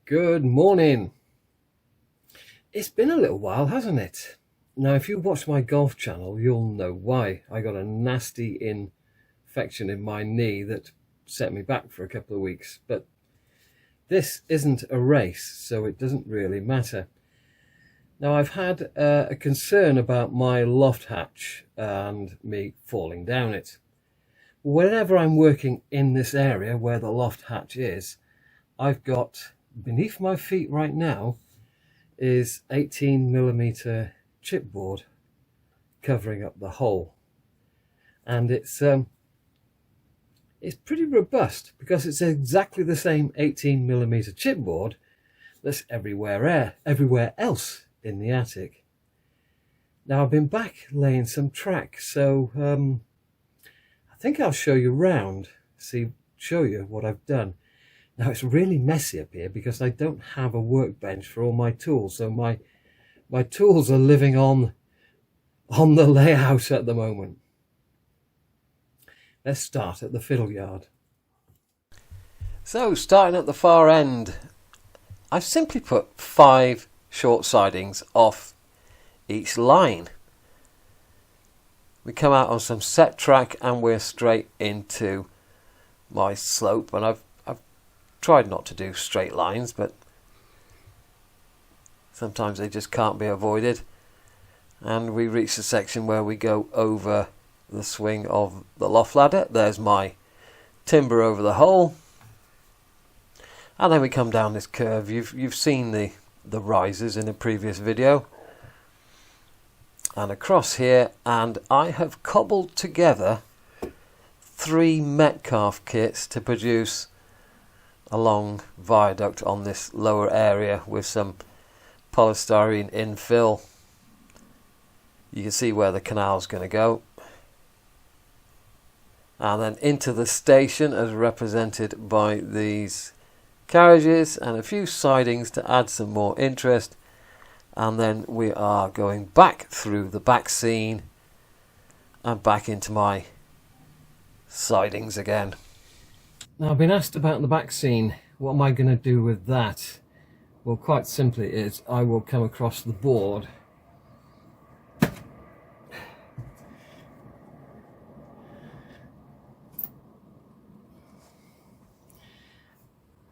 Good morning. It's been a little while, hasn't it? Now, if you watch my golf channel, you'll know why. I got a nasty infection in my knee that set me back for a couple of weeks. But this isn't a race, so it doesn't really matter. Now, I've had a concern about my loft hatch and me falling down it. Whenever I'm working in this area where the loft hatch is, I've got beneath my feet right now is 18mm chipboard covering up the hole, and it's pretty robust because it's exactly the same 18mm chipboard that's everywhere else in the attic. Now I've been back laying some track, so I think I'll show you round, show you what I've done. Now it's really messy up here because I don't have a workbench for all my tools, so my tools are living on the layout at the moment. Let's start at the fiddle yard. So starting at the far end, I've simply put 5 short sidings off each line. We come out on some set track and we're straight into my slope, and I've tried not to do straight lines, but sometimes they just can't be avoided. And we reach the section where we go over the swing of the loft ladder. There's my timber over the hole, and then we come down this curve. You've seen the rises in a previous video, and across here, and I have cobbled together 3 Metcalf kits to produce a long viaduct on this lower area with some polystyrene infill. You can see where the canal's going to go, and then into the station as represented by these carriages and a few sidings to add some more interest. And then we are going back through the back scene and back into my sidings again. Now, I've been asked about the back scene. What am I going to do with that? Well, quite simply is I will come across the board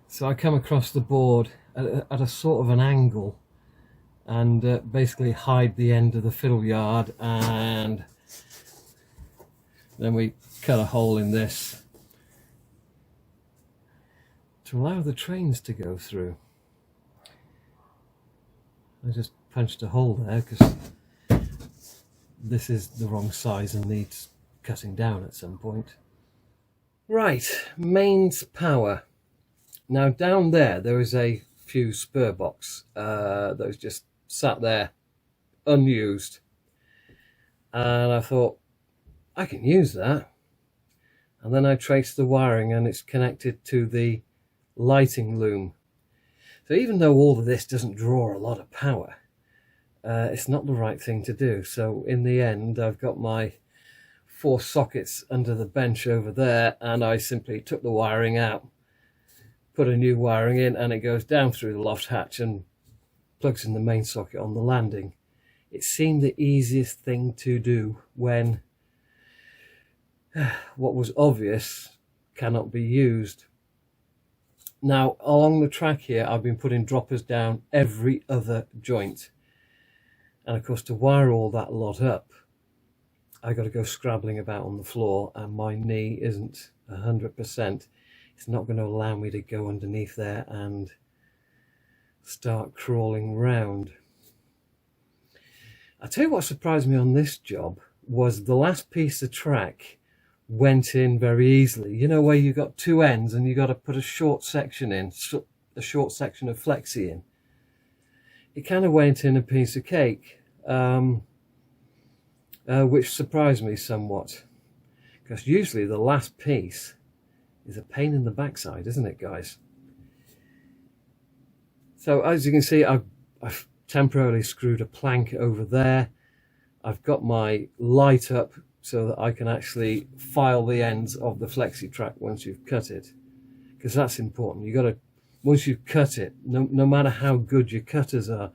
so I come across the board at a sort of an angle and basically hide the end of the fiddle yard, and then we cut a hole in this to allow the trains to go through. I just punched a hole there because this is the wrong size and needs cutting down at some point. Right, mains power. Now down there is a fuse spur box that was just sat there unused, and I thought I can use that, and then I traced the wiring and it's connected to the lighting loom. So even though all of this doesn't draw a lot of power, it's not the right thing to do. So in the end, I've got my 4 sockets under the bench over there, and I simply took the wiring out, put a new wiring in, and it goes down through the loft hatch and plugs in the main socket on the landing. It seemed the easiest thing to do when what was obvious cannot be used. Now, along the track here, I've been putting droppers down every other joint. And of course, to wire all that lot up, I got to go scrabbling about on the floor, and my knee isn't 100%. It's not going to allow me to go underneath there and start crawling round. I tell you what surprised me on this job was the last piece of track went in very easily. You know, where you got 2 ends and you got to put a short section in, a short section of flexi in. It kind of went in a piece of cake, which surprised me somewhat, because usually the last piece is a pain in the backside, isn't it, guys? So as you can see, I've temporarily screwed a plank over there. I've got my light up so that I can actually file the ends of the flexi track once you've cut it, because that's important. You've got to once you've cut it, no matter how good your cutters are,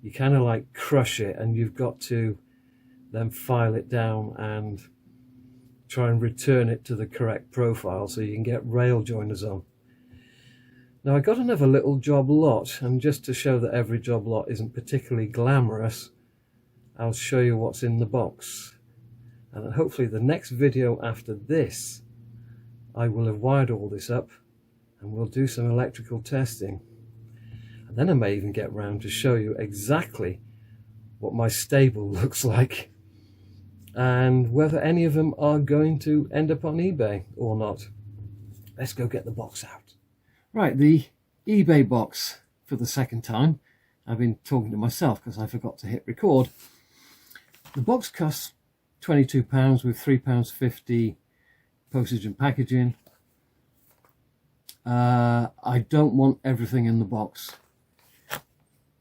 you kind of like crush it, and you've got to then file it down and try and return it to the correct profile so you can get rail joiners on. Now I got another little job lot, and just to show that every job lot isn't particularly glamorous, I'll show you what's in the box. And hopefully the next video after this, I will have wired all this up and we'll do some electrical testing. And then I may even get round to show you exactly what my stable looks like and whether any of them are going to end up on eBay or not. Let's go get the box out. Right, the eBay box for the second time. I've been talking to myself because I forgot to hit record. The box costs £22 with £3.50 postage and packaging. I don't want everything in the box.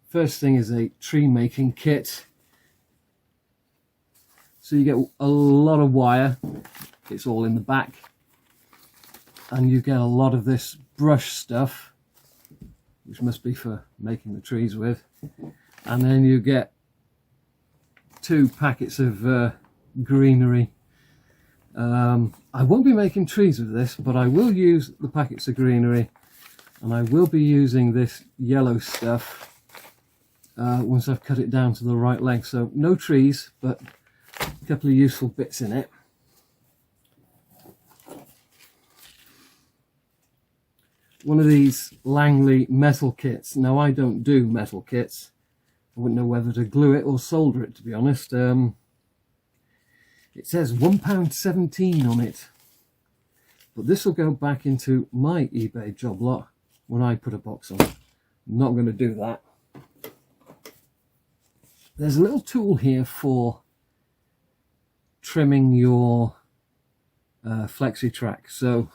First thing is a tree making kit. So you get a lot of wire, it's all in the back, and you get a lot of this brush stuff, which must be for making the trees with, and then you get 2 packets of greenery. I won't be making trees with this, but I will use the packets of greenery, and I will be using this yellow stuff once I've cut it down to the right length. So no trees, but a couple of useful bits in it. One of these Langley metal kits. Now I don't do metal kits. I wouldn't know whether to glue it or solder it, to be honest. It says £1.17 on it. But this will go back into my eBay job lot when I put a box on. I'm not going to do that. There's a little tool here for trimming your flexi track. So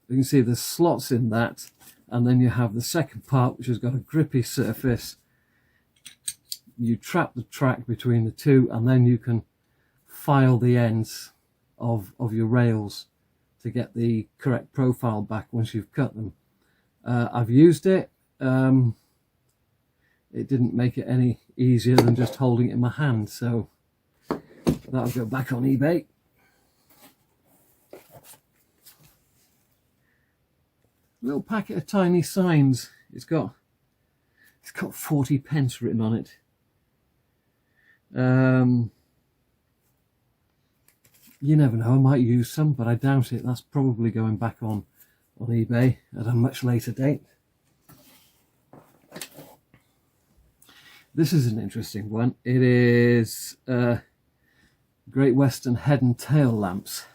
you can see there's slots in that, and then you have the second part which has got a grippy surface. You trap the track between the two, and then you can file the ends of your rails to get the correct profile back once you've cut them. I've used it. It didn't make it any easier than just holding it in my hand, so that'll go back on eBay. Little packet of tiny signs. It's got 40 pence written on it. You never know, I might use some, but I doubt it. That's probably going back on eBay at a much later date. This is an interesting one. It is Great Western head and tail lamps.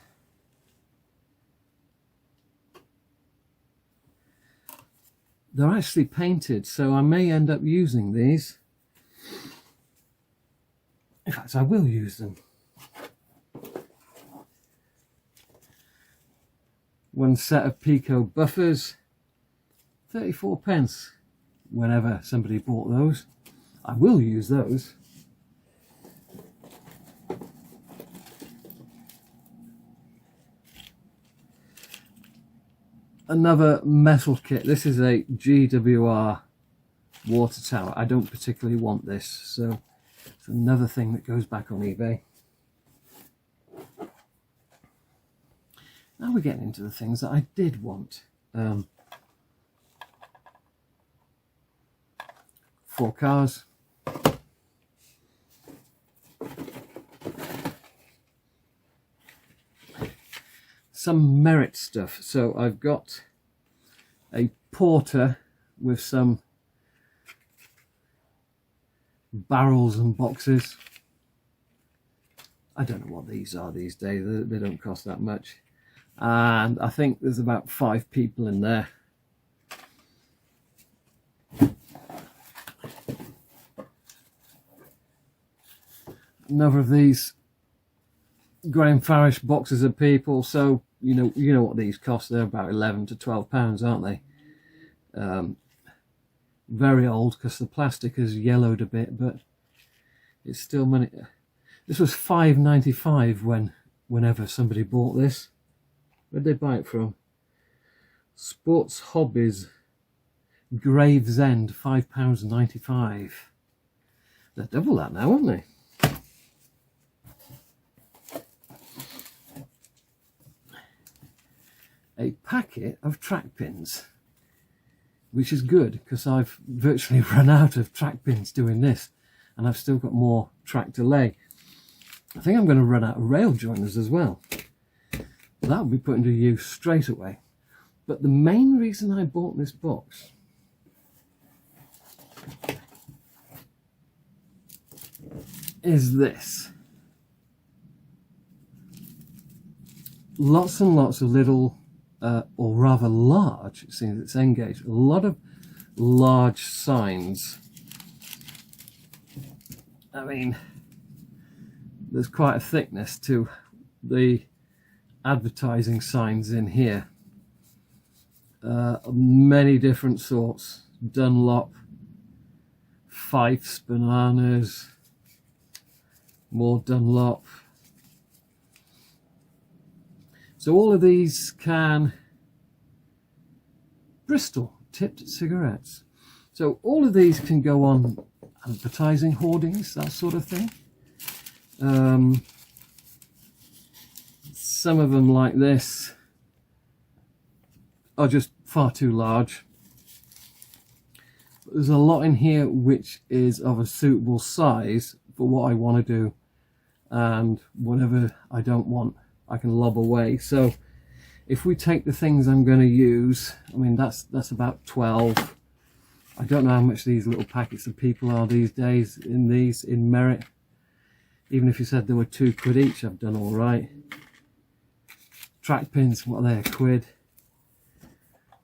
They're actually painted, so I may end up using these. In fact, I will use them. One set of Pico buffers, 34 pence whenever somebody bought those. I will use those. Another metal kit. This is a GWR water tower. I don't particularly want this, so it's another thing that goes back on eBay. Now we're getting into the things that I did want. 4 cars. Some merit stuff. So I've got a porter with some barrels and boxes. I don't know what these are these days. They don't cost that much. And I think there's about 5 people in there. Another of these Graham Farish boxes of people. So you know what these cost. They're about £11 to £12, aren't they? Very old because the plastic has yellowed a bit, but it's still money. This was £5.95 whenever somebody bought this. Where'd they buy it from? Sports Hobbies Gravesend, £5.95. They're double that now, aren't they? A packet of track pins, which is good because I've virtually run out of track pins doing this, and I've still got more track to lay. I think I'm going to run out of rail joiners as well. That will be put into use straight away. But the main reason I bought this box is this. Lots and lots of little, or rather large, it seems it's engaged, a lot of large signs. I mean, there's quite a thickness to the advertising signs in here. Many different sorts. Dunlop, Fifes, Bananas, more Dunlop. So all of these can Bristol tipped cigarettes. So all of these can go on advertising hoardings, that sort of thing. Some of them like this are just far too large. There's a lot in here which is of a suitable size for what I want to do, and whatever I don't want I can lob away. So if we take the things I'm going to use, I mean that's about 12. I don't know how much these little packets of people are these days in Merit. Even if you said there were £2 each, I've done all right. Track pins, what are they, £1?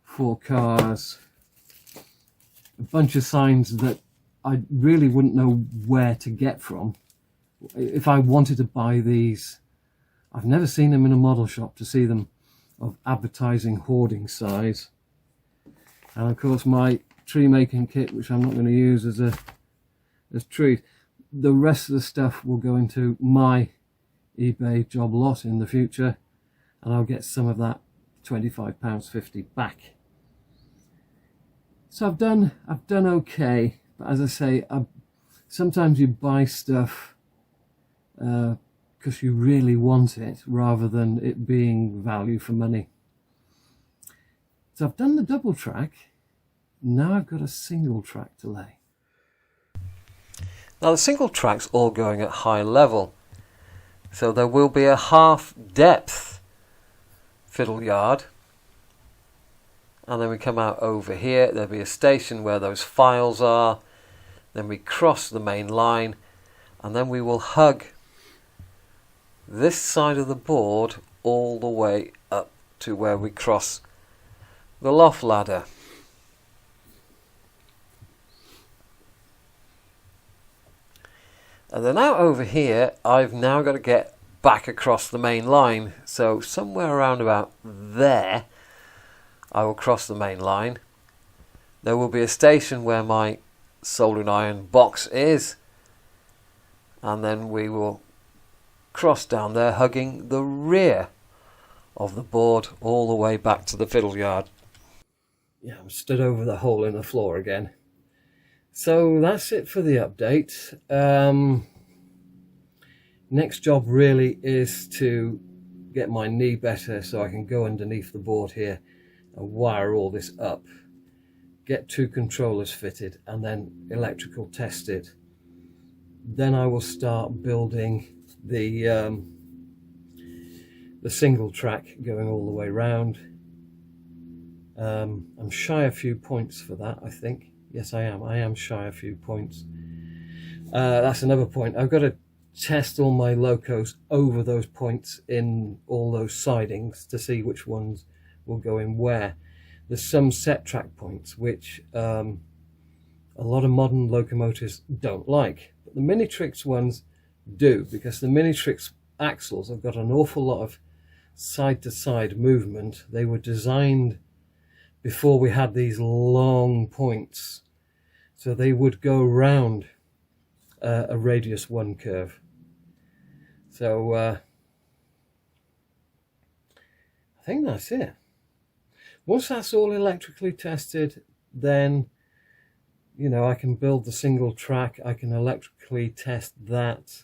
4 cars. A bunch of signs that I really wouldn't know where to get from. If I wanted to buy these, I've never seen them in a model shop to see them of advertising hoarding size. And of course my tree making kit, which I'm not going to use as trees. The rest of the stuff will go into my eBay job lot in the future, and I'll get some of that £25.50 back. So I've done okay, but as I say, sometimes you buy stuff because you really want it rather than it being value for money. So I've done the double track. Now I've got a single track to lay. Now the single track's all going at high level, so there will be a half depth fiddle yard, and then we come out over here. There'll be a station where those files are, then we cross the main line, and then we will hug this side of the board all the way up to where we cross the loft ladder. And then out over here, I've now got to get back across the main line. So somewhere around about there, I will cross the main line. There will be a station where my soldering iron box is. And then we will cross down there, hugging the rear of the board all the way back to the fiddle yard. Yeah, I'm stood over the hole in the floor again. So that's it for the update. Next job really is to get my knee better so I can go underneath the board here and wire all this up, get 2 controllers fitted, and then electrical tested. Then I will start building the single track going all the way round. I'm shy a few points for that, I think. Yes, I am shy a few points. That's another point. I've got to test all my locos over those points in all those sidings to see which ones will go in where. There's some set track points which a lot of modern locomotives don't like, but the Minitrix ones do, because the Minitrix axles have got an awful lot of side-to-side movement. They were designed before we had these long points, so they would go round a radius 1 curve. So I think that's it. Once that's all electrically tested, then I can build the single track. I can electrically test that.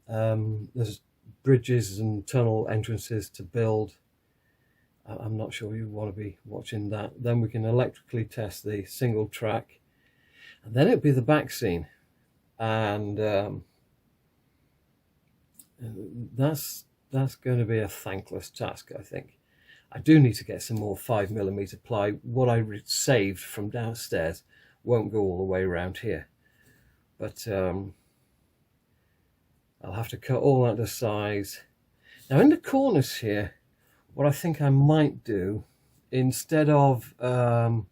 There's bridges and tunnel entrances to build. I'm not sure you want to be watching that. Then we can electrically test the single track, and then it'll be the back scene, and that's going to be a thankless task, I think. I do need to get some more 5mm ply. What I saved from downstairs won't go all the way around here, but I'll have to cut all that to size. Now in the corners here, what I think I might do, instead of coming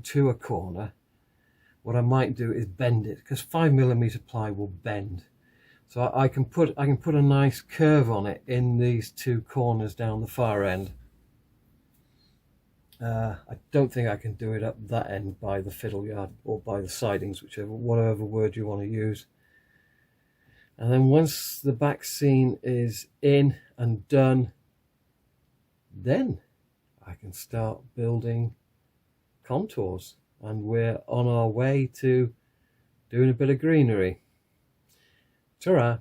to a corner, what I might do is bend it, because 5mm ply will bend. So I can put a nice curve on it in these two corners down the far end. I don't think I can do it up that end by the fiddle yard or by the sidings, whatever word you want to use. And then once the back scene is in and done, then I can start building contours, and we're on our way to doing a bit of greenery. Ta-ra!